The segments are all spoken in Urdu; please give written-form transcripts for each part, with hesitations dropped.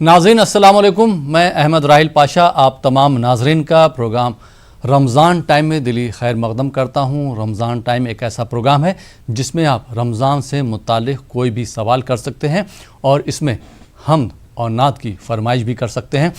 ناظرین السلام علیکم، میں احمد راحیل پاشا آپ تمام ناظرین کا پروگرام رمضان ٹائم میں دلی خیر مقدم کرتا ہوں۔ رمضان ٹائم ایک ایسا پروگرام ہے جس میں آپ رمضان سے متعلق کوئی بھی سوال کر سکتے ہیں اور اس میں حمد اور نعت کی فرمائش بھی کر سکتے ہیں۔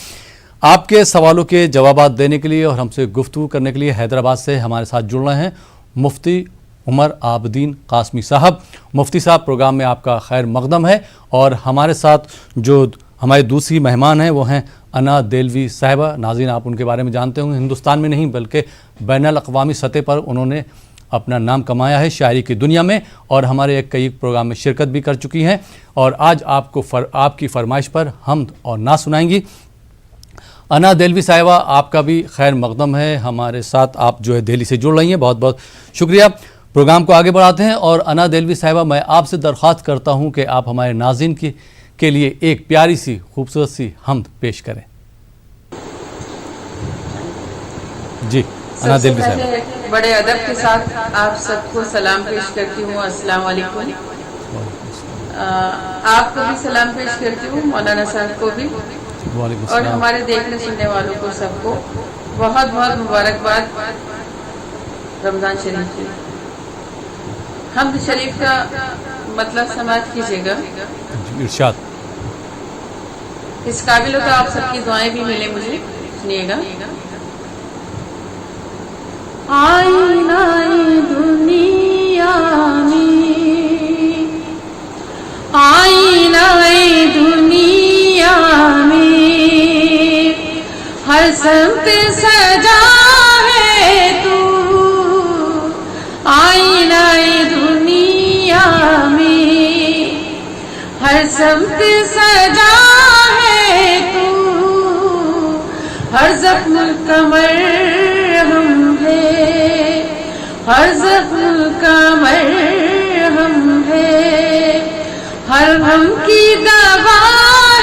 آپ کے سوالوں کے جوابات دینے کے لیے اور ہم سے گفتگو کرنے کے لیے حیدرآباد سے ہمارے ساتھ جڑ رہے ہیں مفتی عمر عابدین قاسمی صاحب۔ مفتی صاحب، پروگرام میں آپ کا خیر مقدم ہے، اور ہمارے ساتھ جو ہمارے دوسری مہمان ہیں وہ ہیں انا دہلوی صاحبہ۔ ناظرین، آپ ان کے بارے میں جانتے ہوں گے، ہندوستان میں نہیں بلکہ بین الاقوامی سطح پر انہوں نے اپنا نام کمایا ہے شاعری کی دنیا میں، اور ہمارے کئی پروگرام میں شرکت بھی کر چکی ہیں، اور آج آپ کی فرمائش پر حمد اور نعت سنائیں گی۔ انا دہلوی صاحبہ، آپ کا بھی خیر مقدم ہے، ہمارے ساتھ آپ جو ہے دہلی سے جڑ رہی ہیں، بہت بہت شکریہ۔ پروگرام کو آگے بڑھاتے ہیں، اور انا دہلوی صاحبہ، میں آپ سے درخواست کرتا ہوں کہ آپ ہمارے ناظرین کے لیے ایک پیاری سی خوبصورت سی حمد پیش کریں۔ جی انا دہلوی صاحبہ۔ بڑے ادب کے ساتھ آپ سب کو سلام پیش کرتی ہوں، السلام علیکم۔ آپ کو بھی سلام پیش کرتی ہوں، مولانا صاحب کو بھی، اور ہمارے دیکھنے سننے والوں کو سب کو بہت بہت مبارکباد رمضان شریف کی۔ حمد شریف کا مطلب سماعت کیجیے گا۔ ارشاد۔ اس قابل ہو تو آپ سب کی دعائیں بھی ملیں مجھے، سنیے گا۔ آئینہ دنیا میں، آئینہ دنیا میں، ہر سمت سجا ہے تو، آئینہ دنیا میں، ہر سمت سجا ہے تو، ہر زخم کا مرہم ہے، ہر زخم کا مرہم ہے، ہر غم کی دوا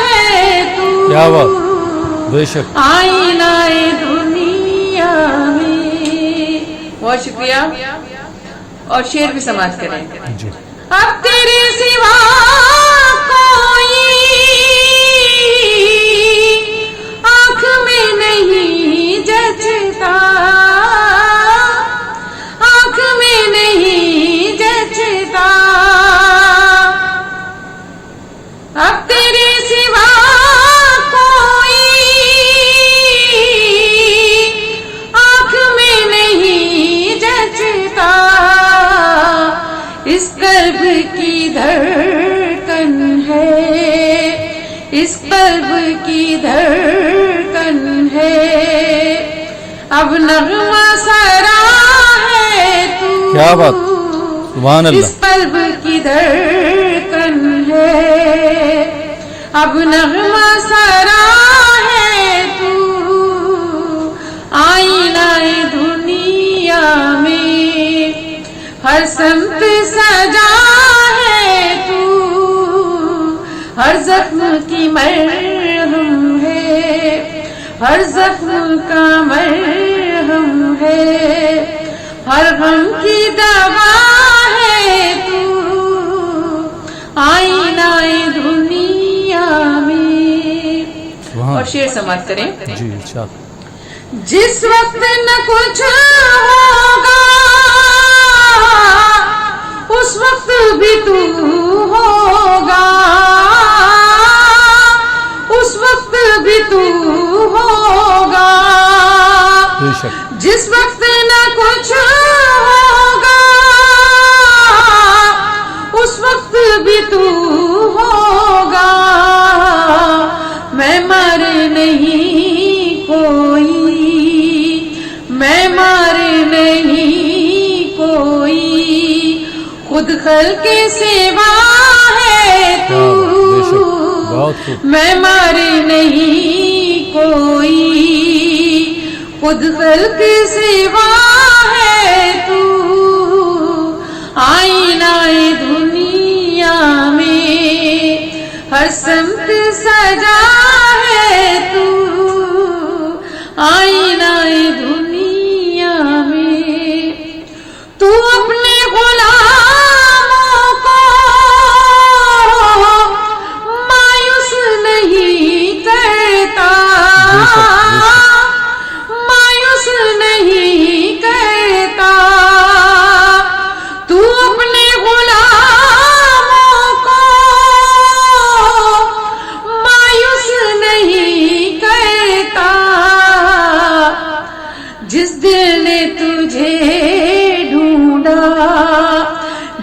ہے تو، کیا بات، بے شک، آئینہ دنیا میں۔ بہت شکریہ، اور شعر بھی سماعت کریں۔ جی۔ اب تیرے سوا کوئی آنکھ میں نہیں جچتا، آنکھ میں نہیں جچتا، اب تیرے سوا کوئی آنکھ میں نہیں جچتا، اس قلب کی دھڑکن ہے، اس قلب کی دھڑکن ہے، اب نغمہ سرا ہے تو، کیا بات، سبحان اللہ، اس قلب کی دھڑکن ہے، اب نغمہ سرا ہے تو، آئینہ دنیا میں، ہر سمت سجا ہے تو، ہر زخم کی مرہم ہے، ہر زخم کا مرہم ہے، ہر غم کی دوا ہے تو، آئینہ دنیا میں۔ اور شعر سماعت کریں۔ جی ارشاد۔ جس وقت نہ کچھ ہوگا اس وقت بھی تو ہوگا، اس وقت بھی تو ہوگا، بے شک، جس وقت نہ کچھ ہوگا اس وقت بھی تو ہوگا، میں مر نہیں کوئی، میں مر نہیں کوئی، خود خلق کے سوا ہے تو، میں مر نہیں کوئی، خود خلق کے سوا ہے تو، آئینہ دنیا میں، ہر سمت سجا ہے تو، آئینہ دنیا میں، تو اپنے غلاموں کو مایوس نہیں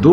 2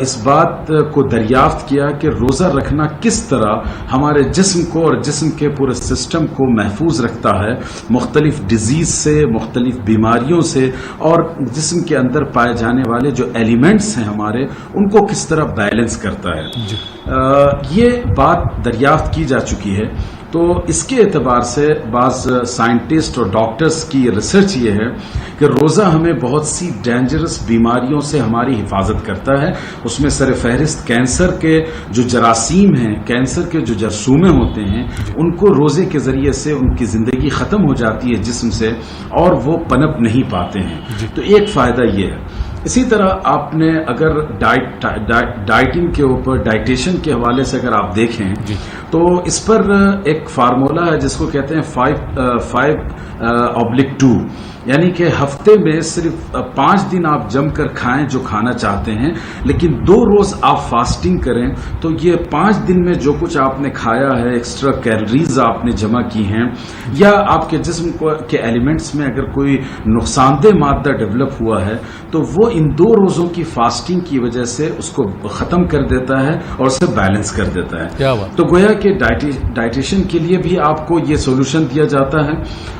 اس بات کو دریافت کیا کہ روزہ رکھنا کس طرح ہمارے جسم کو اور جسم کے پورے سسٹم کو محفوظ رکھتا ہے مختلف ڈیزیز سے، مختلف بیماریوں سے، اور جسم کے اندر پائے جانے والے جو ایلیمنٹس ہیں ہمارے ان کو کس طرح بیلنس کرتا ہے۔ یہ بات دریافت کی جا چکی ہے۔ تو اس کے اعتبار سے بعض سائنٹسٹ اور ڈاکٹرز کی ریسرچ یہ ہے کہ روزہ ہمیں بہت سی ڈینجرس بیماریوں سے ہماری حفاظت کرتا ہے۔ اس میں سر فہرست کینسر کے جو جراثیم ہیں، کینسر کے جو جرثومے ہوتے ہیں، ان کو روزے کے ذریعے سے ان کی زندگی ختم ہو جاتی ہے جسم سے اور وہ پنپ نہیں پاتے ہیں۔ تو ایک فائدہ یہ ہے۔ اسی طرح آپ نے اگر ڈائٹنگ کے اوپر، ڈائٹیشن کے حوالے سے اگر آپ دیکھیں تو اس پر ایک فارمولا ہے جس کو کہتے ہیں 5/2، یعنی کہ ہفتے میں صرف 5 دن آپ جم کر کھائیں جو کھانا چاہتے ہیں، لیکن 2 روز آپ فاسٹنگ کریں تو یہ 5 دن میں جو کچھ آپ نے کھایا ہے، ایکسٹرا کیلریز آپ نے جمع کی ہیں، یا آپ کے جسم کے ایلیمنٹس میں اگر کوئی نقصان دہ مادہ ڈیولپ ہوا ہے تو وہ ان 2 روزوں کی فاسٹنگ کی وجہ سے اس کو ختم کر دیتا ہے اور اسے بیلنس کر دیتا ہے۔ تو گویا کہ ڈائٹیشن کے لیے بھی آپ کو یہ سولوشن دیا جاتا ہے،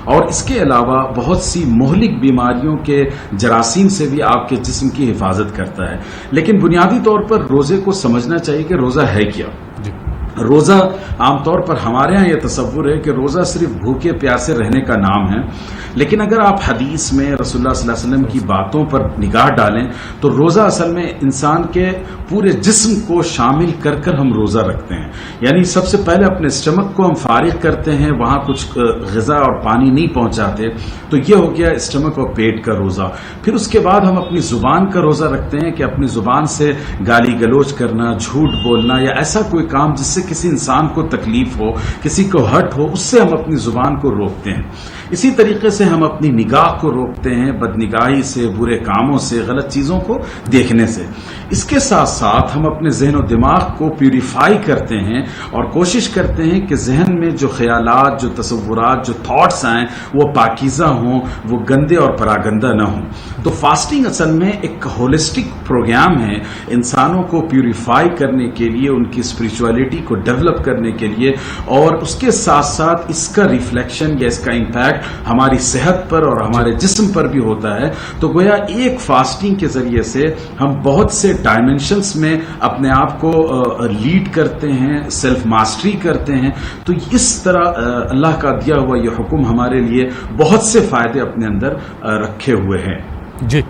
اور اس کے علاوہ بہت سی مہلک بیماریوں کے جراثیم سے بھی آپ کے جسم کی حفاظت کرتا ہے۔ لیکن بنیادی طور پر روزے کو سمجھنا چاہیے کہ روزہ ہے کیا۔ روزہ عام طور پر ہمارے ہاں یہ تصور ہے کہ روزہ صرف بھوکے پیاسے رہنے کا نام ہے، لیکن اگر آپ حدیث میں رسول اللہ صلی اللہ علیہ وسلم کی باتوں پر نگاہ ڈالیں تو روزہ اصل میں انسان کے پورے جسم کو شامل کر کر ہم روزہ رکھتے ہیں۔ یعنی سب سے پہلے اپنے اسٹمک کو ہم فارغ کرتے ہیں، وہاں کچھ غذا اور پانی نہیں پہنچاتے، تو یہ ہو گیا اسٹمک اور پیٹ کا روزہ۔ پھر اس کے بعد ہم اپنی زبان کا روزہ رکھتے ہیں کہ اپنی زبان سے گالی گلوچ کرنا، جھوٹ بولنا یا ایسا کوئی کام جس سے کسی انسان کو تکلیف ہو، کسی کو ہرٹ ہو، اس سے ہم اپنی زبان کو روکتے ہیں۔ اسی طریقے سے ہم اپنی نگاہ کو روکتے ہیں بدنگاہی سے، برے کاموں سے، غلط چیزوں کو دیکھنے سے۔ اس کے ساتھ ساتھ ہم اپنے ذہن و دماغ کو پیوریفائی کرتے ہیں اور کوشش کرتے ہیں کہ ذہن میں جو خیالات، جو تصورات، جو تھاٹس آئیں وہ پاکیزہ ہوں، وہ گندے اور پراگندہ نہ ہوں۔ تو فاسٹنگ اصل میں ایک ہولسٹک پروگرام ہے انسانوں کو پیوریفائی کرنے کے لیے، ان کی اسپریچولیٹی کو ڈیولپ کرنے کے لیے، اور اس کے ساتھ ساتھ اس کا ریفلیکشن یا اس کا امپیکٹ ہماری صحت پر اور ہمارے جسم پر بھی ہوتا ہے۔ تو گویا ایک فاسٹنگ کے ذریعے سے ہم بہت سے ڈائمینشنز میں اپنے آپ کو لیڈ کرتے ہیں، سیلف ماسٹری کرتے ہیں۔ تو اس طرح اللہ کا دیا ہوا یہ حکم ہمارے لیے بہت سے فائدے اپنے اندر رکھے ہوئے ہیں۔ جی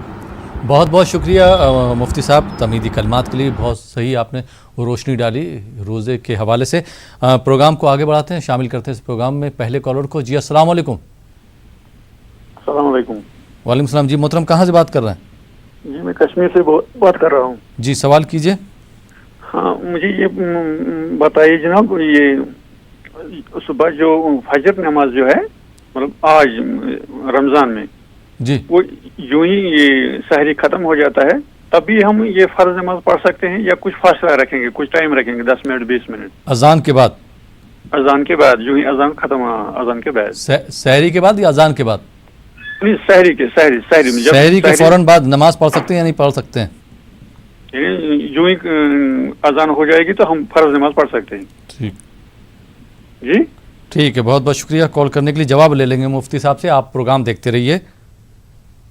بہت بہت شکریہ مفتی صاحب تمیدی کلمات کے لیے، بہت صحیح آپ نے روشنی ڈالی روزے کے حوالے سے۔ پروگرام کو آگے بڑھاتے ہیں، شامل کرتے ہیں اس پروگرام میں پہلے کالر کو۔ جی السلام علیکم۔ السلام علیکم۔ وعلیکم السلام۔ جی محترم کہاں سے بات کر رہے ہیں؟ جی میں کشمیر سے بات کر رہا ہوں۔ جی سوال کیجئے۔ ہاں مجھے یہ بتائیے جناب، یہ صبح جو فجر نماز جو ہے مطلب آج رمضان میں جی وہ یوں ہی یہ سحری ختم ہو جاتا ہے تب بھی ہم یہ فرض نماز پڑھ سکتے ہیں یا کچھ فاصلہ رکھیں گے، کچھ ٹائم رکھیں گے، 10 منٹ 20 منٹ اذان کے بعد؟ اذان کے بعد، یوں ہی اذان ختم، اذان کے بعد، سحری کے بعد یا اذان کے بعد؟ نہیں سحری کے، سحری کے فوراً بعد نماز پڑھ سکتے ہیں یا نہیں پڑھ سکتے ہیں؟ یعنی یوں ہی اذان ہو جائے گی تو ہم فرض نماز پڑھ سکتے ہیں۔ ٹھیک جی ٹھیک ہے، بہت بہت شکریہ کال کرنے کے لیے۔ جواب لے لیں گے مفتی صاحب سے، آپ پروگرام دیکھتے رہیے۔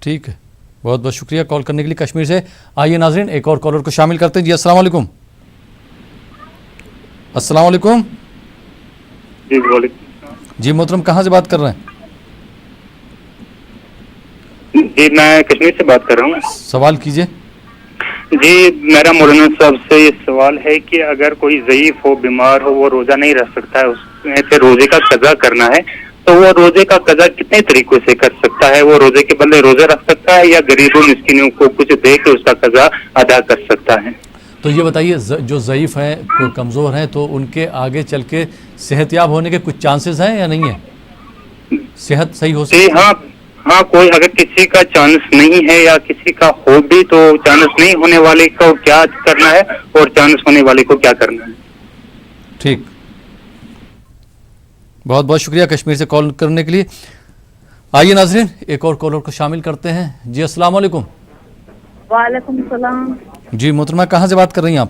ٹھیک ہے، بہت بہت شکریہ کال کرنے کے لیے کشمیر سے۔ آئیے ناظرین ایک اور کالر کو شامل کرتے ہیں۔ جی السلام علیکم۔ السلام علیکم۔ جی وعلیکم۔ جی محترم کہاں سے بات کر رہے ہیں؟ جی میں کشمیر سے بات کر رہا ہوں۔ سوال کیجئے۔ جی میرا مولانا صاحب سے یہ سوال ہے کہ اگر کوئی ضعیف ہو، بیمار ہو، وہ روزہ نہیں رکھ سکتا ہے، اس میں سے روزے کا قضا کرنا ہے، تو وہ روزے کا قضا کتنے طریقوں سے کر سکتا ہے؟ وہ روزے کے بدلے روزہ رکھ سکتا ہے یا غریبوں مسکینوں کو کچھ دے کے اس کا قضا ادا کر سکتا ہے؟ تو یہ بتائیے جو ضعیف ہیں، کمزور ہیں، تو ان کے آگے چل کے صحت یاب ہونے کے کچھ چانسز ہیں یا نہیں ہیں؟ صحت صحیح ہو سکتی ہے؟ ہاں کوئی اگر کسی کا چانس نہیں ہے یا کسی کا ہو بھی تو چانس نہیں ہونے والے کو کیا کرنا ہے اور چانس ہونے والے کو کیا کرنا ہے؟ ٹھیک، بہت بہت شکریہ کشمیر سے کال کرنے کے لیے۔ آئیے ناظرین ایک اور کالر کو شامل کرتے ہیں۔ جی السلام علیکم۔ وعلیکم السلام۔ جی محترمہ کہاں سے بات کر رہی ہیں آپ؟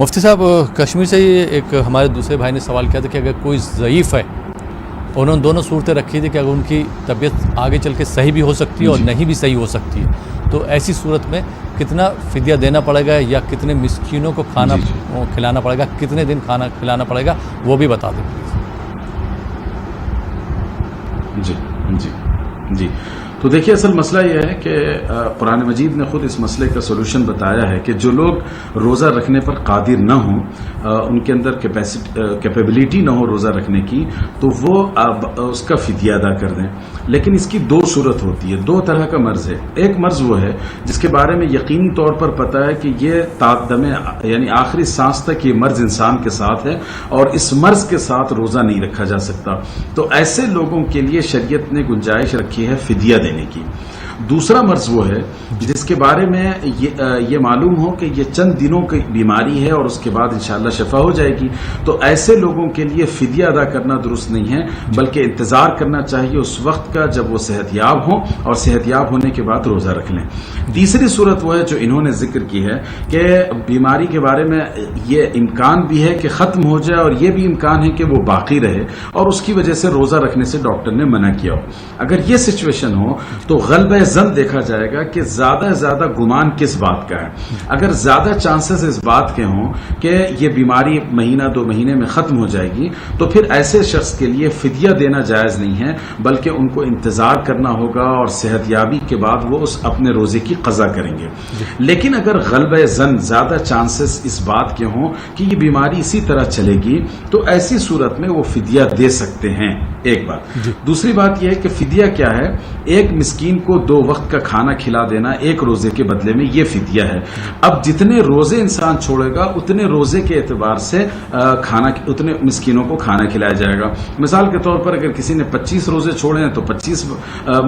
مفتی صاحب کشمیر سے ہی ایک ہمارے دوسرے بھائی نے سوال کیا تھا کہ اگر کوئی ضعیف ہے، انہوں نے دونوں صورتیں رکھی تھی کہ اگر ان کی طبیعت آگے چل کے صحیح بھی ہو سکتی ہے اور نہیں بھی صحیح ہو سکتی ہے، تو ایسی صورت میں کتنا فدیہ دینا پڑے گا یا کتنے مسکینوں کو کھانا کھلانا پڑے گا، کتنے دن کھانا کھلانا پڑے گا، وہ بھی بتا دیں پلیز۔ جی جی جی تو دیکھیے اصل مسئلہ یہ ہے کہ قرآن مجید نے خود اس مسئلے کا سولوشن بتایا ہے کہ جو لوگ روزہ رکھنے پر قادر نہ ہوں، ان کے اندر کیپیبلٹی نہ ہو روزہ رکھنے کی، تو وہ اس کا فدیہ ادا کر دیں۔ لیکن اس کی دو صورت ہوتی ہے، دو طرح کا مرض ہے۔ ایک مرض وہ ہے جس کے بارے میں یقینی طور پر پتہ ہے کہ یہ دم یعنی آخری سانس تک یہ مرض انسان کے ساتھ ہے اور اس مرض کے ساتھ روزہ نہیں رکھا جا سکتا، تو ایسے لوگوں کے لیے شریعت نے گنجائش رکھی ہے فدیہ دینے کی۔ دوسرا مرض وہ ہے جس کے بارے میں یہ معلوم ہو کہ یہ چند دنوں کی بیماری ہے اور اس کے بعد انشاءاللہ شفا ہو جائے گی، تو ایسے لوگوں کے لیے فدیہ ادا کرنا درست نہیں ہے، بلکہ انتظار کرنا چاہیے اس وقت کا جب وہ صحت یاب ہوں اور صحت یاب ہونے کے بعد روزہ رکھ لیں۔ تیسری صورت وہ ہے جو انہوں نے ذکر کی ہے کہ بیماری کے بارے میں یہ امکان بھی ہے کہ ختم ہو جائے اور یہ بھی امکان ہے کہ وہ باقی رہے اور اس کی وجہ سے روزہ رکھنے سے ڈاکٹر نے منع کیا ہو۔ اگر یہ سچویشن ہو تو غلبہ زن دیکھا جائے گا کہ زیادہ سے زیادہ گمان کس بات کا ہے۔ اگر زیادہ چانسز اس بات کے ہوں کہ یہ بیماری مہینہ دو مہینے میں ختم ہو جائے گی، تو پھر ایسے شخص کے لیے فدیہ دینا جائز نہیں ہے، بلکہ ان کو انتظار کرنا ہوگا اور صحت یابی کے بعد وہ اس اپنے روزے کی قضا کریں گے۔ لیکن اگر غلبہ زن زیادہ چانسز اس بات کے ہوں کہ یہ بیماری اسی طرح چلے گی، تو ایسی صورت میں وہ فدیہ دے سکتے ہیں۔ ایک بات۔ دوسری بات یہ ہے کہ فدیہ کیا ہے؟ ایک مسکین کو 2 وقت کا کھانا کھلا دینا ایک روزے کے بدلے میں، یہ فدیہ ہے۔ اب جتنے روزے انسان چھوڑے گا اتنے روزے کے اعتبار سے اتنے مسکینوں کو کھانا کھلایا جائے گا۔ مثال کے طور پر اگر کسی نے 25 روزے چھوڑے ہیں تو 25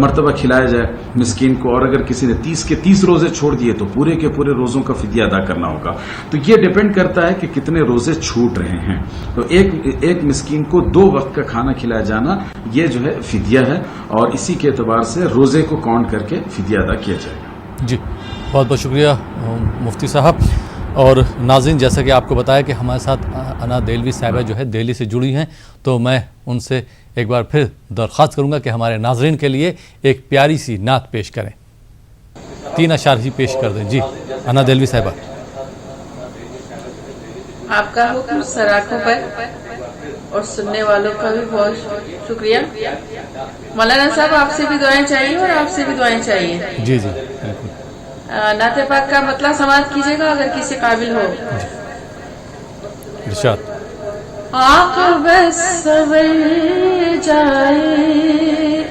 مرتبہ کھلایا جائے مسکین کو، اور اگر کسی نے 30 کے 30 روزے چھوڑ دیے تو پورے کے پورے روزوں کا فدیہ ادا کرنا ہوگا۔ تو یہ ڈیپینڈ کرتا ہے کہ کتنے روزے چھوٹ رہے ہیں۔ تو ایک مسکین کو 2 وقت کا کھانا کھلایا جانا یہ جو ہے فدیہ ہے، اور اسی کے اعتبار سے روزے کو کاؤنٹ کر کے فدیہ ادا کیا جائے گا۔ جی بہت بہت شکریہ مفتی صاحب۔ اور ناظرین، جیسا کہ آپ کو بتایا کہ ہمارے ساتھ انا دہلوی صاحبہ جو ہے دہلی سے جڑی ہیں، تو میں ان سے ایک بار پھر درخواست کروں گا کہ ہمارے ناظرین کے لیے ایک پیاری سی نعت پیش کریں، 3 اشعار ہی پیش کر دیں۔ جی انا دہلوی صاحبہ۔ آپ کا حکم سراخوں پر اور سننے والوں کا بھی بہت شکریہ۔ مولانا صاحب، آپ سے بھی دعائیں چاہیے اور آپ سے بھی دعائیں چاہیے۔ جی جی بالکل۔ نعت پاک کا مطلب سماعت کیجیے گا اگر کسی قابل ہو۔ ارشاد۔ عاقبت سنور جائے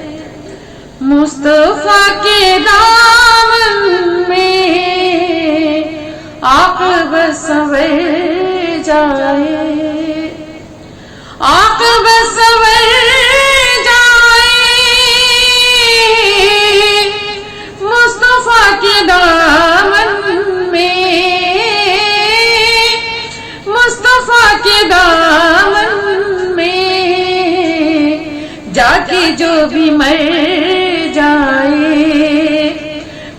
مصطفیٰ کے دامن میں، عاقبت سنور جائے، عاقبت سنور جائے مصطفیٰ کے دامن میں، مصطفیٰ کے دامن میں جا کے جو بھی مر جائے،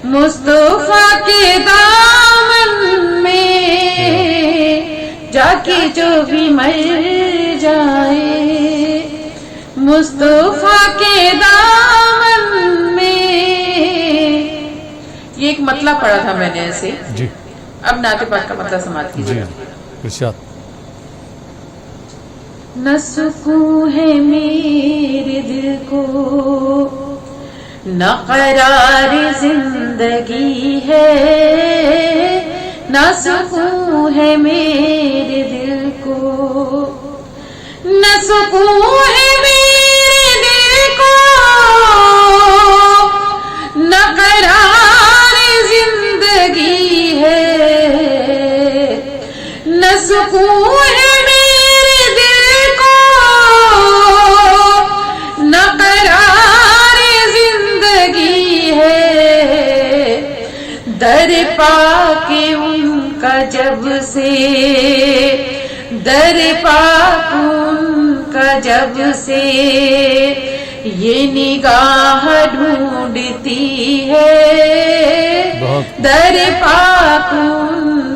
مصطفیٰ کے دامن میں جا کے جو بھی مر جائے، مصطفیٰ کے دامن میں۔ یہ ایک مطلب پڑھا تھا میں نے ایسے۔ جی اب نعت پاک کا مطلب سماعت کیجیے۔ ارشاد۔ نہ سکون ہے میرے دل کو، نہ قرار زندگی ہے، نہ سکون ہے میرے دل کو، نہ سکون ہے میرے دل کو، نہ قرار زندگی ہے، نہ سکون ہے میرے دل کو، نہ قرار زندگی ہے، در پاک ان کا جب سے، در پاک ان کا جب سے یہ نگاہ ڈھونڈتی ہے، در پاک ان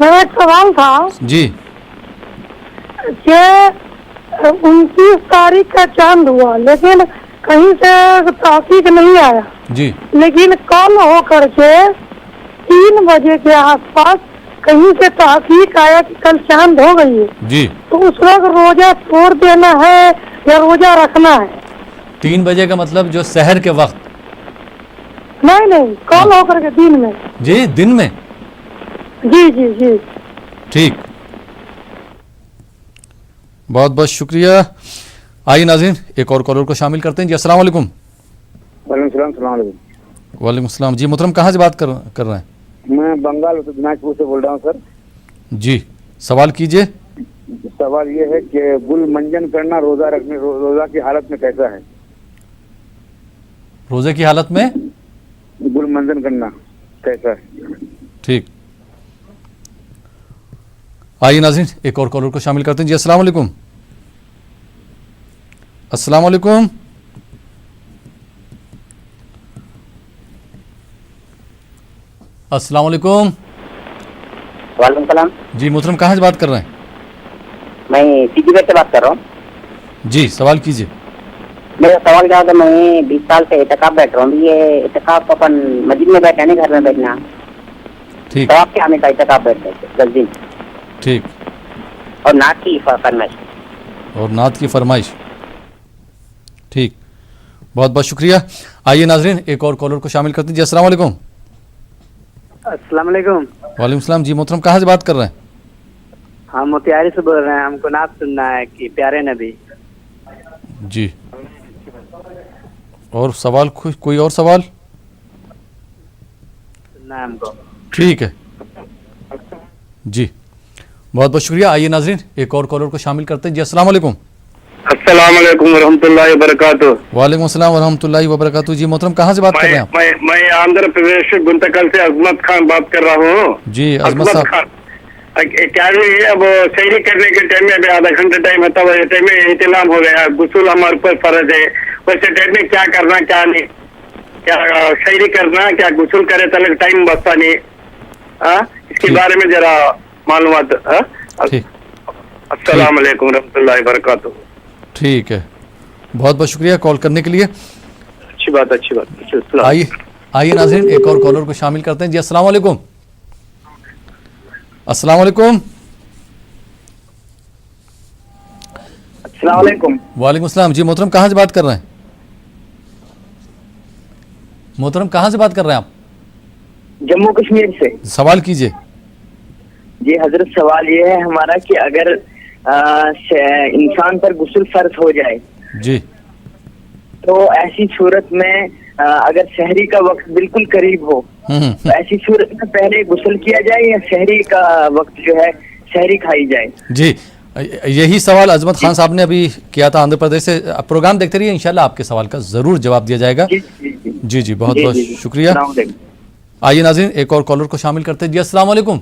میرا ایک سوال تھا جی کہ 29 تاریخ کا چاند ہوا لیکن کہیں سے تحقیق نہیں آیا، جی لیکن کل ہو کر کے 3 بجے کے آس پاس کہیں سے تحقیق آیا کہ کل چاند ہو گئی ہے، جی تو اس وقت روزہ چھوڑ دینا ہے یا روزہ رکھنا ہے؟ 3 بجے کا مطلب جو سحر کے وقت؟ نہیں کل ہو کر کے دن میں۔ جی دن میں؟ جی جی جی ٹھیک، بہت بہت شکریہ۔ آئیے ناظرین ایک اور کالر کو شامل کرتے ہیں۔ جی السلام علیکم۔ وعلیکم السلام۔ السلام علیکم۔ وعلیکم السلم۔ جی محترم کہاں سے بات کر رہے ہیں؟ میں بنگال اتر دناج پور سے بول رہا ہوں سر۔ جی سوال کیجئے۔ سوال یہ ہے کہ گل منجن کرنا روزہ کی حالت میں کیسا ہے؟ روزے کی حالت میں گل منجن کرنا کیسا ہے؟ ٹھیک، آئیے ناظرین ایک اور کالر کو شامل کرتے ہیں۔ جی السلام علیکم۔ السلام علیکم۔ السلام علیکم۔ وعلیکم السلام۔ جی محترم کہاں سے بات کر رہے ہیں؟ میں سیجی گیٹ سے بات کر رہا ہوں۔ جی سوال کیجئے۔ میرا سوال کیا ہوتا ہے، میں 20 سال سے اعتکاف بیٹھ رہا ہوں۔ یہ اعتکاف اپن مسجد میں بیٹھا نہیں، گھر میں بیٹھنا۔ ٹھیک، تو آپ کیا ہمیں اعتکاف بیٹھتے 10 دن ٹھیک، اور نعت کی فرمائش۔ اور نعت کی فرمائش، ٹھیک، بہت بہت شکریہ۔ آئیے ناظرین ایک اور کالر کو شامل کرتے ہیں۔ جی السلام علیکم۔ السلام علیکم۔ وعلیکم السلام۔ جی محترم کہاں سے بات کر رہے ہیں؟ ہم موتیاری سے بول رہے ہیں، ہم کو نعت سننا ہے کہ پیارے نبی۔ جی اور سوال کوئی اور سوال؟ سننا ہے ہم کو۔ ٹھیک ہے، جی بہت بہت شکریہ۔ آئیے ناظرین ایک اور کالر کو شامل کرتے ہیں۔ جی السلام علیکم۔ السلام علیکم ورحمۃ اللہ وبرکاتہ۔ وعلیکم السلام ورحمۃ اللہ وبرکاتہ۔ جی محترم کہاں سے بات کر رہے ہیں؟ میں آندھرا پردیش گنتکل سے عظمت خان بات کر رہا ہوں۔ جی عظمت صاحب، کیا اب سحری کرنے کے ٹائم میں ابھی آدھا گھنٹہ ٹائم ہوتا ہے، ٹائم میں اہتمام ہو گیا، غسل ہمارے اوپر فرض ہے، ویسے ٹائم میں کیا کرنا کیا نہیں، کیا سحری کرنا کیا غسل کرے تلک ٹائم بچتا نہیں، اس کے بارے میں ذرا معلومات۔ السلام علیکم ورحمۃ اللہ وبرکاتہ۔ ٹھیک ہے، بہت بہت شکریہ کال کرنے کے لیے۔ اچھی بات اچھی بات۔ آئیے ناظرین ایک اور کالر کو شامل کرتے ہیں۔ جی السلام علیکم۔ السلام علیکم۔ السلام علیکم۔ وعلیکم السلام۔ جی محترم کہاں سے بات کر رہے ہیں؟ محترم کہاں سے بات کر رہے ہیں آپ؟ جموں کشمیر سے۔ سوال کیجئے۔ جی حضرت سوال یہ ہے ہمارا کہ اگر انسان پر غسل فرض ہو جائے جی تو ایسی صورت میں اگر سحری کا وقت بالکل قریب ہو تو ایسی صورت میں پہلے غسل کیا جائے یا سحری کا وقت جو ہے سحری کھائی جائے؟ جی یہی سوال عظمت خان صاحب نے ابھی کیا تھا آندھرا پردیش سے۔ پروگرام دیکھتے رہیے، انشاءاللہ آپ کے سوال کا ضرور جواب دیا جائے گا۔ جی جی بہت بہت شکریہ۔ آئیے ناظرین ایک اور کالر کو شامل کرتے ہیں۔ جی السلام علیکم۔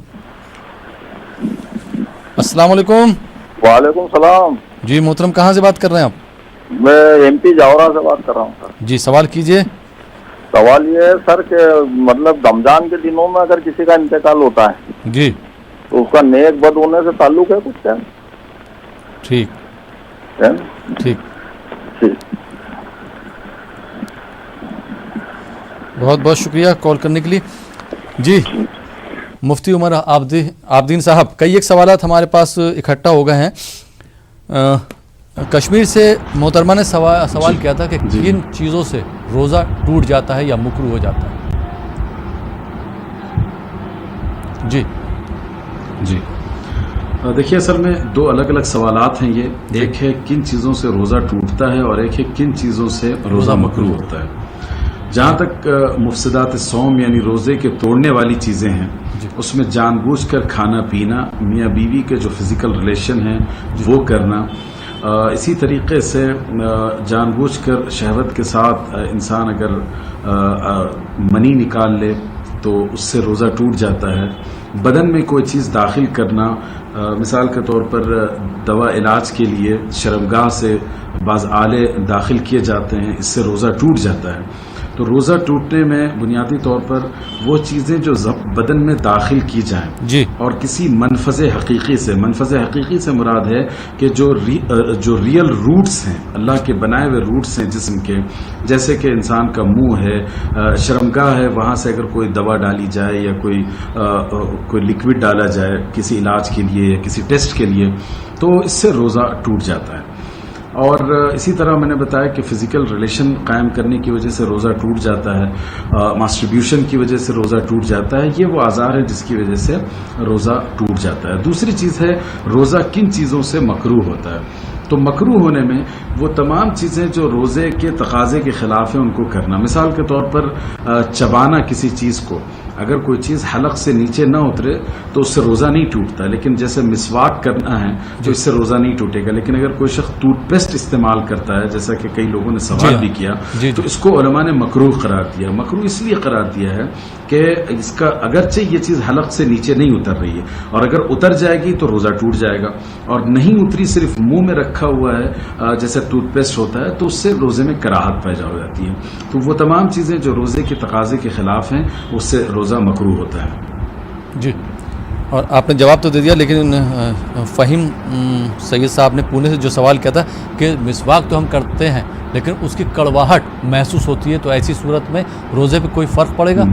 السلام علیکم۔ وعلیکم السلام۔ جی محترم کہاں سے بات کر رہے ہیں آپ؟ میں ایم پی جاورا سے بات کر رہا ہوں سر۔ جی سوال کیجئے۔ سوال یہ ہے سر کہ مطلب رمضان کے دنوں میں اگر کسی کا انتقال ہوتا ہے جی تو اس کا نیک بد ہونے سے تعلق ہے کچھ کیا؟ ٹھیک ٹھیک ٹھیک، بہت بہت شکریہ کال کرنے کے لیے۔ جی مفتی عمر عابدین صاحب، کئی ایک سوالات ہمارے پاس اکٹھا ہو گئے ہیں۔ کشمیر سے محترمہ نے سوال کیا تھا کہ کن چیزوں سے روزہ ٹوٹ جاتا ہے یا مکروہ ہو جاتا ہے؟ جی جی دیکھیے اصل میں دو الگ الگ سوالات ہیں یہ، ایک ہے کن چیزوں سے روزہ ٹوٹتا ہے اور ایک ہے کن چیزوں سے روزہ مکروہ ہوتا ہے۔ جہاں تک مفسدات الصوم یعنی روزے کے توڑنے والی چیزیں ہیں، اس میں جان بوجھ کر کھانا پینا، میاں بیوی کے جو فزیکل ریلیشن ہیں وہ کرنا، اسی طریقے سے جان بوجھ کر شہوت کے ساتھ انسان اگر منی نکال لے تو اس سے روزہ ٹوٹ جاتا ہے۔ بدن میں کوئی چیز داخل کرنا، مثال کے طور پر دوا علاج کے لیے شرمگاہ سے بعض آلے داخل کیے جاتے ہیں، اس سے روزہ ٹوٹ جاتا ہے۔ تو روزہ ٹوٹنے میں بنیادی طور پر وہ چیزیں جو بدن میں داخل کی جائیں جی اور کسی منفذ حقیقی سے مراد ہے کہ جو ریئل روٹس ہیں، اللہ کے بنائے ہوئے روٹس ہیں جسم کے، جیسے کہ انسان کا منہ ہے، شرمگاہ ہے، وہاں سے اگر کوئی دوا ڈالی جائے یا کوئی لکوڈ ڈالا جائے کسی علاج کے لیے یا کسی ٹیسٹ کے لیے، تو اس سے روزہ ٹوٹ جاتا ہے۔ اور اسی طرح میں نے بتایا کہ فزیکل ریلیشن قائم کرنے کی وجہ سے روزہ ٹوٹ جاتا ہے، ماسٹربیوشن کی وجہ سے روزہ ٹوٹ جاتا ہے، یہ وہ آزار ہے جس کی وجہ سے روزہ ٹوٹ جاتا ہے۔ دوسری چیز ہے روزہ کن چیزوں سے مکروہ ہوتا ہے، تو مکروہ ہونے میں وہ تمام چیزیں جو روزے کے تقاضے کے خلاف ہیں ان کو کرنا، مثال کے طور پر چبانا کسی چیز کو، اگر کوئی چیز حلق سے نیچے نہ اترے تو اس سے روزہ نہیں ٹوٹتا، لیکن جیسے مسواک کرنا ہے تو اس سے روزہ نہیں ٹوٹے گا۔ لیکن اگر کوئی شخص ٹوتھ پیسٹ استعمال کرتا ہے، جیسا کہ کئی لوگوں نے سوال بھی کیا، تو اس کو علماء نے مکروہ قرار دیا۔ مکروہ اس لیے قرار دیا ہے کہ اس کا اگرچہ یہ چیز حلق سے نیچے نہیں اتر رہی ہے، اور اگر اتر جائے گی تو روزہ ٹوٹ جائے گا، اور نہیں اتری صرف منہ میں رکھا ہوا ہے جیسے ٹوتھ پیسٹ ہوتا ہے تو اس سے روزے میں کراہت پیدا ہو جاتی ہے۔ تو وہ تمام چیزیں جو روزے کے تقاضے کے خلاف ہیں اس سے روزہ مکروہ ہوتا ہے۔ جی، اور آپ نے جواب تو دے دیا، لیکن فہیم سید صاحب نے پونے سے جو سوال کیا تھا کہ مسواک تو ہم کرتے ہیں لیکن اس کی کڑواہٹ محسوس ہوتی ہے، تو ایسی صورت میں روزے پہ کوئی فرق پڑے گا؟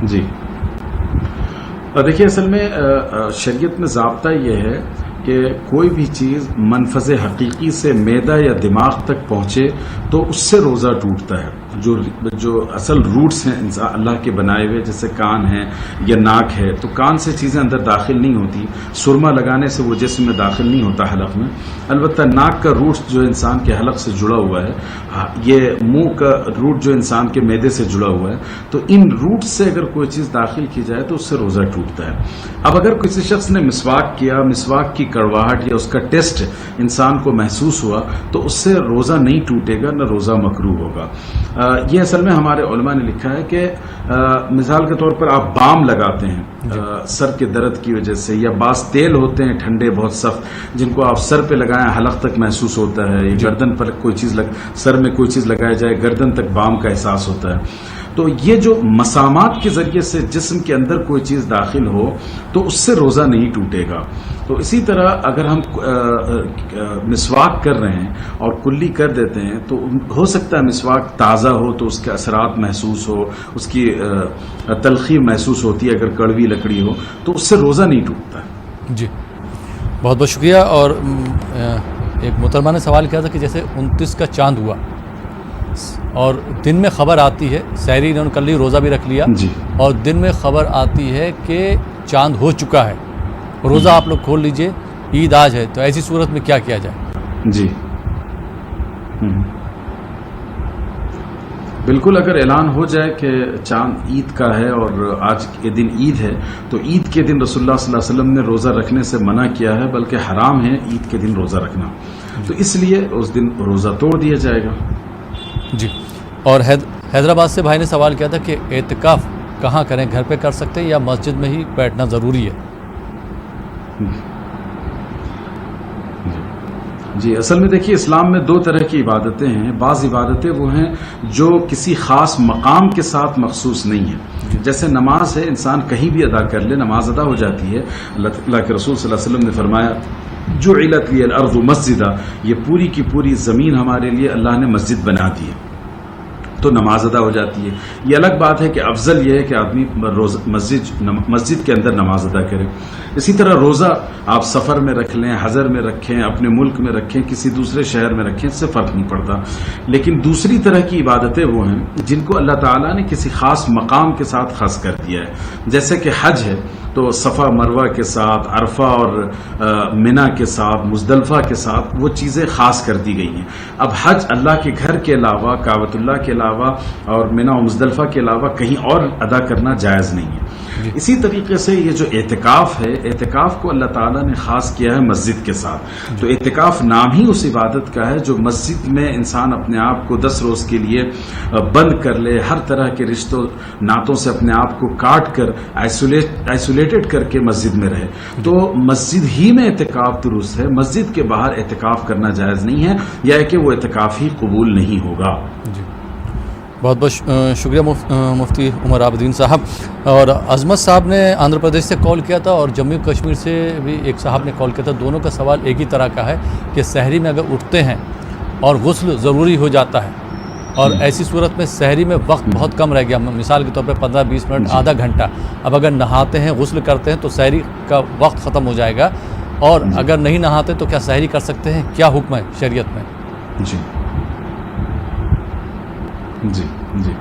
جی دیکھیے، اصل میں شریعت میں ضابطہ یہ ہے کہ کوئی بھی چیز منفذ حقیقی سے معدہ یا دماغ تک پہنچے تو اس سے روزہ ٹوٹتا ہے۔ جو اصل روٹس ہیں انسان اللہ کے بنائے ہوئے، جیسے کان ہے یا ناک ہے، تو کان سے چیزیں اندر داخل نہیں ہوتی، سرما لگانے سے وہ جسم میں داخل نہیں ہوتا حلق میں۔ البتہ ناک کا روٹ جو انسان کے حلق سے جڑا ہوا ہے، یہ منہ کا روٹ جو انسان کے معدے سے جڑا ہوا ہے، تو ان روٹ سے اگر کوئی چیز داخل کی جائے تو اس سے روزہ ٹوٹتا ہے۔ اب اگر کسی شخص نے مسواک کیا، مسواک کی کڑواہٹ یا اس کا ٹیسٹ انسان کو محسوس ہوا، تو اس سے روزہ نہیں ٹوٹے گا، نہ روزہ مکروہ ہوگا۔ یہ اصل میں ہمارے علماء نے لکھا ہے کہ مثال کے طور پر آپ بام لگاتے ہیں سر کے درد کی وجہ سے، یا بعض تیل ہوتے ہیں ٹھنڈے بہت سخت جن کو آپ سر پہ لگائیں حلق تک محسوس ہوتا ہے، یا گردن پر کوئی چیز سر میں کوئی چیز لگائی جائے گردن تک بام کا احساس ہوتا ہے۔ تو یہ جو مسامات کے ذریعے سے جسم کے اندر کوئی چیز داخل ہو تو اس سے روزہ نہیں ٹوٹے گا۔ تو اسی طرح اگر ہم مسواک کر رہے ہیں اور کلی کر دیتے ہیں تو ہو سکتا ہے مسواک تازہ ہو تو اس کے اثرات محسوس ہو، اس کی تلخی محسوس ہوتی ہے، اگر کڑوی لکڑی ہو تو اس سے روزہ نہیں ٹوٹتا۔ جی بہت بہت شکریہ۔ اور ایک محترمہ نے سوال کیا تھا کہ جیسے 29 کا چاند ہوا اور دن میں خبر آتی ہے، سحری انہوں نے کر لی، روزہ بھی رکھ لیا، اور دن میں خبر آتی ہے کہ چاند ہو چکا ہے، روزہ آپ لوگ کھول لیجئے، عید آج ہے، تو ایسی صورت میں کیا کیا جائے؟ جی بالکل، اگر اعلان ہو جائے کہ چاند عید کا ہے اور آج کے دن عید ہے، تو عید کے دن رسول اللہ صلی اللہ علیہ وسلم نے روزہ رکھنے سے منع کیا ہے، بلکہ حرام ہے عید کے دن روزہ رکھنا، تو اس لیے اس دن روزہ توڑ دیا جائے گا۔ جی، اور حیدرآباد سے بھائی نے سوال کیا تھا کہ اعتکاف کہاں کریں، گھر پہ کر سکتے ہیں یا مسجد میں ہی بیٹھنا ضروری ہے؟ جی اصل میں دیکھیے، اسلام میں دو طرح کی عبادتیں ہیں۔ بعض عبادتیں وہ ہیں جو کسی خاص مقام کے ساتھ مخصوص نہیں ہیں، جیسے نماز ہے، انسان کہیں بھی ادا کر لے نماز ادا ہو جاتی ہے۔ اللہ کے رسول صلی اللہ علیہ وسلم نے فرمایا جعلت لی الارض مسجدا، یہ پوری کی پوری زمین ہمارے لیے اللہ نے مسجد بنا دی ہے، تو نماز ادا ہو جاتی ہے۔ یہ الگ بات ہے کہ افضل یہ ہے کہ آدمی مسجد کے اندر نماز ادا کرے۔ اسی طرح روزہ آپ سفر میں رکھ لیں، حضر میں رکھیں، اپنے ملک میں رکھیں، کسی دوسرے شہر میں رکھیں، اس سے فرق نہیں پڑتا۔ لیکن دوسری طرح کی عبادتیں وہ ہیں جن کو اللہ تعالیٰ نے کسی خاص مقام کے ساتھ خاص کر دیا ہے، جیسے کہ حج ہے تو صفا مروہ کے ساتھ، عرفہ اور منا کے ساتھ، مزدلفہ کے ساتھ وہ چیزیں خاص کر دی گئی ہیں۔ اب حج اللہ کے گھر کے علاوہ، کعبۃ اللہ کے علاوہ اور منا و مزدلفہ کے علاوہ کہیں اور ادا کرنا جائز نہیں ہے۔ اسی طریقے سے یہ جو اعتکاف ہے، اعتکاف کو اللہ تعالیٰ نے خاص کیا ہے مسجد کے ساتھ. تو اعتکاف نام ہی اس عبادت کا ہے جو مسجد میں انسان اپنے آپ کو 10 روز کے لیے بند کر لے، ہر طرح کے رشتوں ناتوں سے اپنے آپ کو کاٹ کر آئسولیٹڈ کر کے مسجد میں رہے. تو مسجد ہی میں اعتکاف درست ہے، مسجد کے باہر اعتکاف کرنا جائز نہیں ہے، یا کہ وہ اعتکاف ہی قبول نہیں ہوگا. بہت بہت شکریہ مفتی عمر عابدین صاحب. اور عظمت صاحب نے آندھرا پردیش سے کال کیا تھا اور جموں کشمیر سے بھی ایک صاحب نے کال کیا تھا. دونوں کا سوال ایک ہی طرح کا ہے کہ سحری میں اگر اٹھتے ہیں اور غسل ضروری ہو جاتا ہے اور ایسی صورت میں سحری میں وقت بہت کم رہ گیا، مثال کے طور پہ 15-20 منٹ، آدھا گھنٹہ، اب اگر نہاتے ہیں غسل کرتے ہیں تو سحری کا وقت ختم ہو جائے گا، اور اگر نہیں نہاتے تو کیا سحری کر سکتے ہیں؟ کیا حکم ہے شریعت میں؟ جی جی جی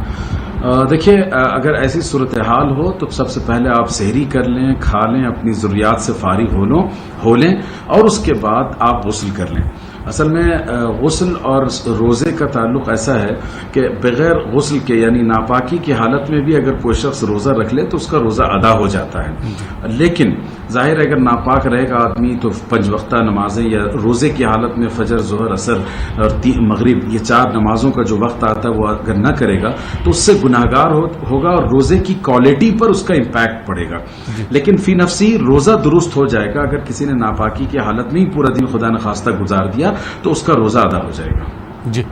دیکھیے، اگر ایسی صورتحال ہو تو سب سے پہلے آپ سحری کر لیں، کھا لیں، اپنی ضروریات سے فارغ ہو لیں، اور اس کے بعد آپ غسل کر لیں. اصل میں غسل اور روزے کا تعلق ایسا ہے کہ بغیر غسل کے یعنی ناپاکی کی حالت میں بھی اگر کوئی شخص روزہ رکھ لے تو اس کا روزہ ادا ہو جاتا ہے. لیکن ظاہر ہے اگر ناپاک رہے گا آدمی تو 5 وقتہ نمازیں یا روزے کی حالت میں فجر، ظہر، عصر اور مغرب، یہ 4 نمازوں کا جو وقت آتا ہے وہ اگر نہ کرے گا تو اس سے گناہگار ہوگا اور روزے کی کوالٹی پر اس کا امپیکٹ پڑے گا. لیکن فی نفسی روزہ درست ہو جائے گا. اگر کسی نے ناپاکی کی حالت میں ہی پورا دن خدا نخواستہ گزار دیا تو اس کا روزہ ادا ہو جائے گا. جی.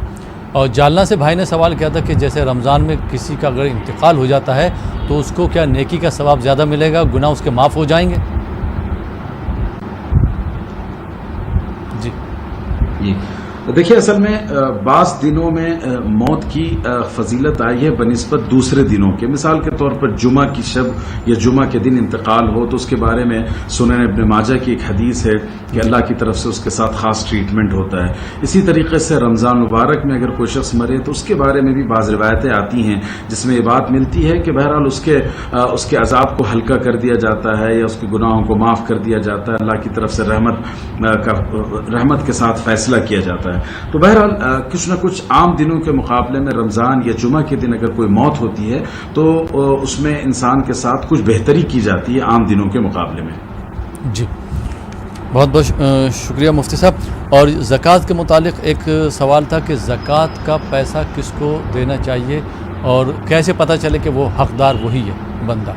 اور جالنا سے بھائی نے سوال کیا تھا کہ جیسے رمضان میں کسی کا اگر انتقال ہو جاتا ہے تو اس کو کیا نیکی کا ثواب زیادہ ملے گا، گناہ اس کے معاف ہو جائیں گے؟ جی دیکھیے، اصل میں بعض دنوں میں موت کی فضیلت آئی ہے بنسبت دوسرے دنوں کے. مثال کے طور پر جمعہ کی شب یا جمعہ کے دن انتقال ہو تو اس کے بارے میں سنن ابن ماجہ کی ایک حدیث ہے کہ اللہ کی طرف سے اس کے ساتھ خاص ٹریٹمنٹ ہوتا ہے. اسی طریقے سے رمضان مبارک میں اگر کوئی شخص مرے تو اس کے بارے میں بھی بعض روایتیں آتی ہیں جس میں یہ بات ملتی ہے کہ بہرحال اس کے عذاب کو ہلکا کر دیا جاتا ہے یا اس کے گناہوں کو معاف کر دیا جاتا ہے. اللہ کی طرف سے رحمت کے ساتھ فیصلہ کیا جاتا ہے. تو بہرحال کچھ نہ کچھ عام دنوں کے مقابلے میں رمضان یا جمعہ کے دن اگر کوئی موت ہوتی ہے تو اس میں انسان کے ساتھ کچھ بہتری کی جاتی ہے عام دنوں کے مقابلے میں. جی بہت بہت شکریہ مفتی صاحب. اور زکوٰۃ کے متعلق ایک سوال تھا کہ زکوٰۃ کا پیسہ کس کو دینا چاہیے اور کیسے پتہ چلے کہ وہ حقدار وہی ہے بندہ؟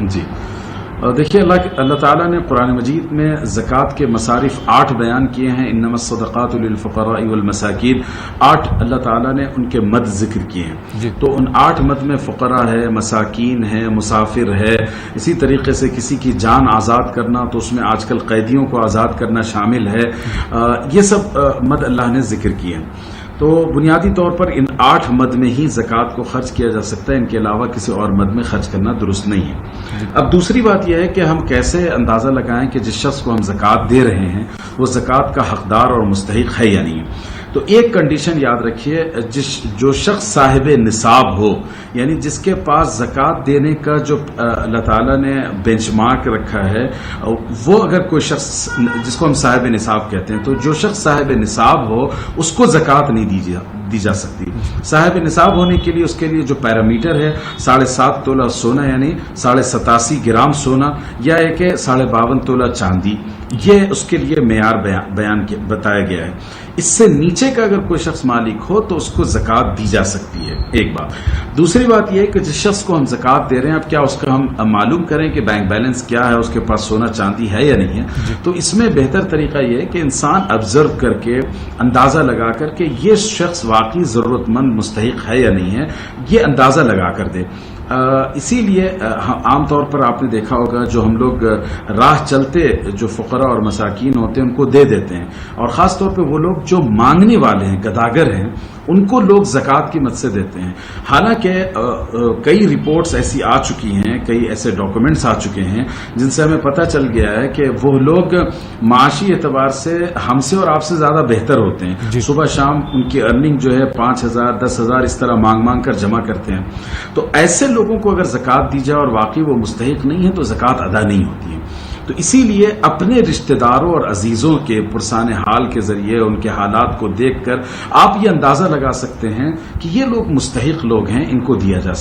جی دیکھیے، اللہ تعالیٰ نے قرآن مجید میں زکوٰۃ کے مصارف 8 بیان کیے ہیں. انما الصدقات للفقراء والمساکین، 8 اللہ تعالیٰ نے ان کے مد ذکر کیے ہیں. تو ان 8 مد میں فقراء ہے، مساکین ہے، مسافر ہے. اسی طریقے سے کسی کی جان آزاد کرنا، تو اس میں آج کل قیدیوں کو آزاد کرنا شامل ہے. یہ سب مد اللہ نے ذکر کیے ہیں. تو بنیادی طور پر ان 8 مد میں ہی زکوٰۃ کو خرچ کیا جا سکتا ہے. ان کے علاوہ کسی اور مد میں خرچ کرنا درست نہیں ہے. اب دوسری بات یہ ہے کہ ہم کیسے اندازہ لگائیں کہ جس شخص کو ہم زکوٰۃ دے رہے ہیں وہ زکوٰۃ کا حقدار اور مستحق ہے یا نہیں. تو ایک کنڈیشن یاد رکھیے، جو شخص صاحب نصاب ہو، یعنی جس کے پاس زکوٰۃ دینے کا جو اللہ تعالیٰ نے بینچ مارک رکھا ہے، وہ اگر کوئی شخص جس کو ہم صاحب نصاب کہتے ہیں، تو جو شخص صاحب نصاب ہو اس کو زکوٰۃ نہیں دی جا سکتی. صاحب نصاب ہونے کے لیے اس کے لیے جو پیرامیٹر ہے 7.5 تولہ سونا یعنی 87.5 گرام سونا یا ایک 52.5 تولہ چاندی، یہ اس کے لیے معیار بتایا گیا ہے. اس سے نیچے کا اگر کوئی شخص مالک ہو تو اس کو زکوٰۃ دی جا سکتی ہے. ایک بات. دوسری بات یہ ہے کہ جس شخص کو ہم زکوٰۃ دے رہے ہیں، اب کیا اس کا ہم معلوم کریں کہ بینک بیلنس کیا ہے، اس کے پاس سونا چاندی ہے یا نہیں ہے. تو اس میں بہتر طریقہ یہ ہے کہ انسان آبزرو کر کے اندازہ لگا کر کے یہ شخص واقعی ضرورت مند مستحق ہے یا نہیں ہے، یہ اندازہ لگا کر دے. اسی لیے عام طور پر آپ نے دیکھا ہوگا جو ہم لوگ راہ چلتے جو فقراء اور مساکین ہوتے ہیں ان کو دے دیتے ہیں، اور خاص طور پہ وہ لوگ جو مانگنے والے ہیں، گداگر ہیں، ان کو لوگ زکوٰۃ کی مد سے دیتے ہیں. حالانکہ کئی رپورٹس ایسی آ چکی ہیں، کئی ایسے ڈاکومنٹس آ چکے ہیں جن سے ہمیں پتہ چل گیا ہے کہ وہ لوگ معاشی اعتبار سے ہم سے اور آپ سے زیادہ بہتر ہوتے ہیں. صبح شام ان کی ارننگ جو ہے 5,000 10,000 اس طرح مانگ کر جمع کرتے ہیں. تو ایسے لوگوں کو اگر زکوٰۃ دی جائے اور واقعی وہ مستحق نہیں ہے تو زکوٰۃ ادا نہیں ہوتی ہے. تو اسی لیے اپنے رشتہ داروں اور عزیزوں کے پرسان حال کے ذریعے ان کے حالات کو دیکھ کر آپ یہ اندازہ لگا سکتے ہیں کہ یہ لوگ مستحق لوگ ہیں، ان کو دیا جا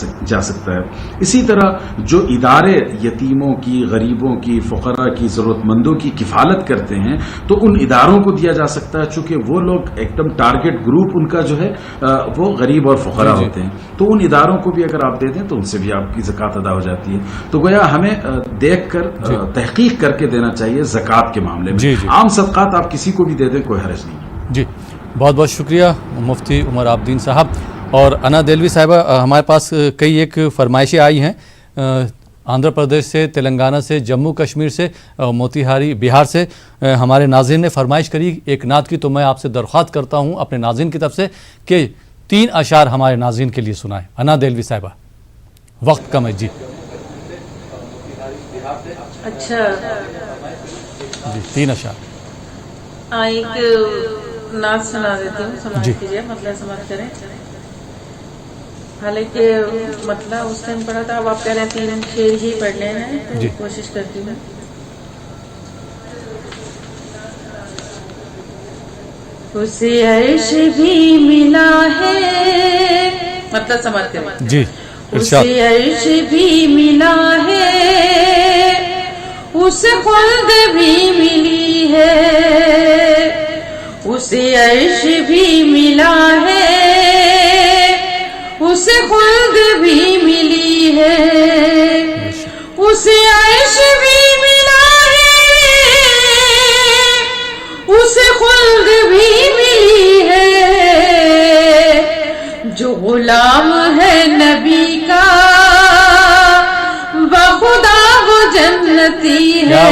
سکتا ہے۔ اسی طرح جو ادارے یتیموں کی، غریبوں کی، فقراء کی، ضرورت مندوں کی کفالت کرتے ہیں تو ان اداروں کو دیا جا سکتا ہے، چونکہ وہ لوگ ایک دم ٹارگٹ گروپ ان کا جو ہے وہ غریب اور فقراء ہوتے ہیں، تو ان اداروں کو بھی اگر آپ دے دیں تو ان سے بھی آپ کی زکوٰۃ ادا ہو جاتی ہے۔ تو گویا ہمیں دیکھ کر تحقیق کر کے دینا چاہیے زکوٰۃ کے معاملے میں۔ عام صدقات آپ کسی کو بھی دے دیں، کوئی حرج نہیں۔ جی بہت بہت شکریہ مفتی عمر عابدین صاحب۔ اور انا دہلوی صاحبہ، ہمارے پاس کئی ایک فرمائشیں آئی ہیں آندھرا پردیش سے، تلنگانہ سے، جموں کشمیر سے، موتیہاری بہار سے۔ ہمارے ناظرین نے فرمائش کری ایک نعت کی، تو میں آپ سے درخواست کرتا ہوں اپنے ناظرین کی طرف سے کہ 3 اشعار ہمارے ناظرین کے لیے سنائیں۔ انا دہلوی صاحبہ، وقت کم ہے۔ جی اچھا جی 3 اشعار۔ ایک نعت سنا دیتی ہوں، سماعت کیجیے، مطلب سماعت کریں۔ حالانکہ مطلب اس ٹائم پڑھا تھا، اب آپ کہہ رہے ہیں 3 شعر ہی پڑھنے ہیں، تو کوشش کرتی ہوں۔ اسے عرش بھی ملا ہے، مطلب سماعت کریں۔ جی اسے عرش بھی ملا ہے، اسے خلد بھی ملی ہے، اسے عرش بھی ملا ہے، اسے خلد بھی ملی ہے، اسے عرش بھی ملا ہے، اسے خلد بھی ملی ہے، جو غلام ہے نبی کا بخدا وہ جنتی ہے،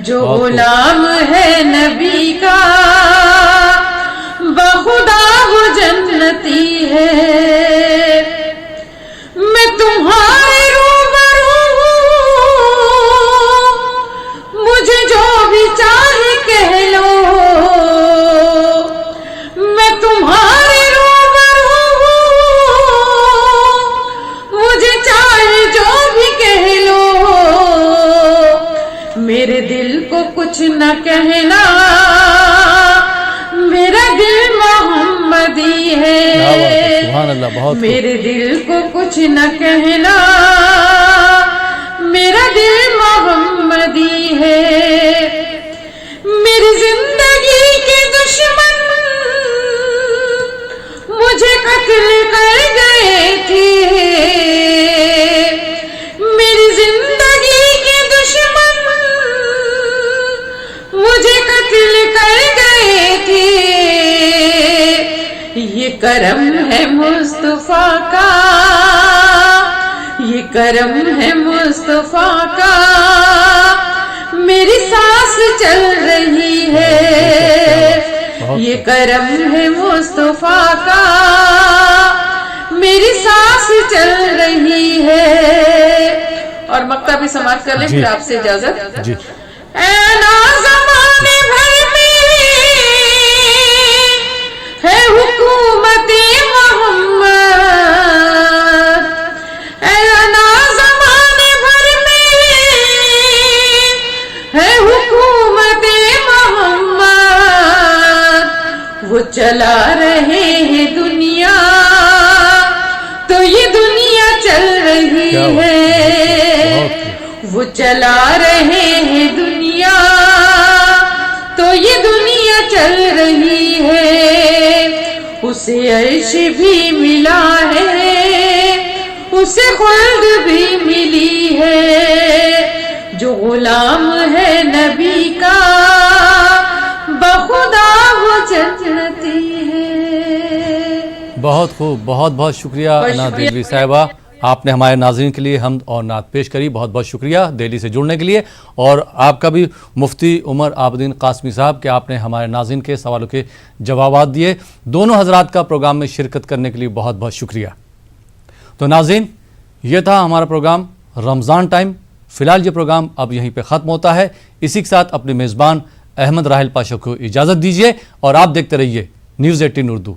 جو غلام ہے نبی کا بخدا وہ جنتی ہے۔ میں تمہارے روبرو ہوں، مجھے جو بھی چاہے کہہ لو، میں تمہارے روبرو ہوں، مجھے چاہے جو بھی کہہ لو، میرے دل کو کچھ نہ کہنا، میرا دل محمدی ہے، میرے دل کو کچھ نہ کہنا، میرا دل محمدی ہے۔ میری زندگی کے دشمن مجھے قتل کر گئے تھے، میری زندگی کے دشمن مجھے قتل کر گئے تھے، یہ کرم ہے مصطفیٰ کا، یہ کرم ہے مصطفیٰ کا، میری سانس چل رہی ہے، یہ کرم ہے مصطفیٰ کا، میری سانس چل رہی ہے۔ اور مکتب بھی سماعت کر لیں، پھر آپ سے اجازت۔ اے زمانے بھر میں ہے حکومت محمد، اے زمانے بھر میں ہے حکومت محمد، وہ چلا رہے ہیں دنیا تو یہ دنیا چل رہی ہے، وہ چلا رہے ہیں دنیا تو یہ دنیا چل رہی ہے، اسے عرش بھی ملا ہے، اسے خلد بھی ملی ہے، جو غلام ہے نبی کا بخدا وہ جنتی ہے۔ بہت خوب، بہت بہت شکریہ انا دہلوی صاحبہ، آپ نے ہمارے ناظرین کے لیے حمد اور نعت پیش کری، بہت بہت شکریہ دہلی سے جڑنے کے لیے، اور آپ کا بھی مفتی عمر عابدین قاسمی صاحب کہ آپ نے ہمارے ناظرین کے سوالوں کے جوابات دیے۔ دونوں حضرات کا پروگرام میں شرکت کرنے کے لیے بہت بہت شکریہ۔ تو ناظرین، یہ تھا ہمارا پروگرام رمضان ٹائم۔ فی الحال یہ پروگرام اب یہیں پہ ختم ہوتا ہے۔ اسی کے ساتھ اپنے میزبان احمد راحل پاشا کو اجازت دیجیے، اور آپ دیکھتے رہیے نیوز 18 اردو۔